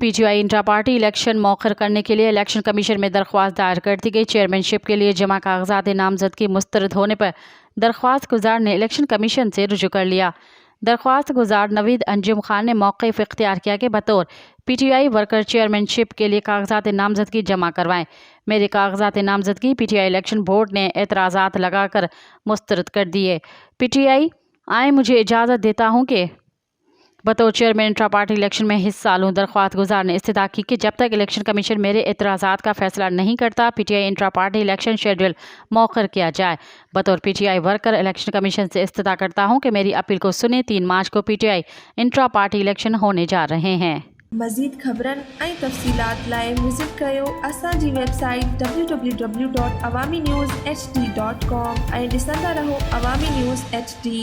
PTI intra party election मौखर करने के लिए इलेक्शन कमीशन में दरख्वास्त दायर कर दी गई। चेयरमैनशिप के लिए जमा कागजात नामजदगी मुस्तरद होने पर दरख्वास्त गुजार ने इलेक्शन कमीशन से रुजू कर लिया। दरख्वास्त गुजार नवीद अंजुम खान ने मौक़िफ़ इख्तियार किया कि बतौर पीटीआई वर्कर चेयरमैनशिप के लिए कागजात नामजदगी जमा करवाएं। मेरे कागजात नामजदगी पीटीआई इलेक्शन बोर्ड ने एतराज़ात लगाकर मुस्तरद कर दिए। पीटीआई आए मुझे इजाज़त देता हूँ कि बतौर चेयरमैन इंट्रा पार्टी इलेक्शन में हिस्सा लूँ। दरख्वास्त गुजार ने इस्तदा की कि जब तक इलेक्शन कमीशन मेरे एतराज़ात का फैसला नहीं करता, PTI intra party election schedule मौखर किया जाए। बतौर पीटीआई वर्कर इलेक्शन कमीशन से इस्तदा करता हूँ कि मेरी अपील को सुने। 3 मार्च को पीटीआई इंट्रा पार्टी इलेक्शन होने जा रहे हैं। मज़ीद ख़बरन ऐं तफ़सीलात लाइ विज़िट कयो असांजी वेबसाइट www.awamiNewsHD.com ऐं ॾिसंदा रहो अवामी न्यूज़ HD।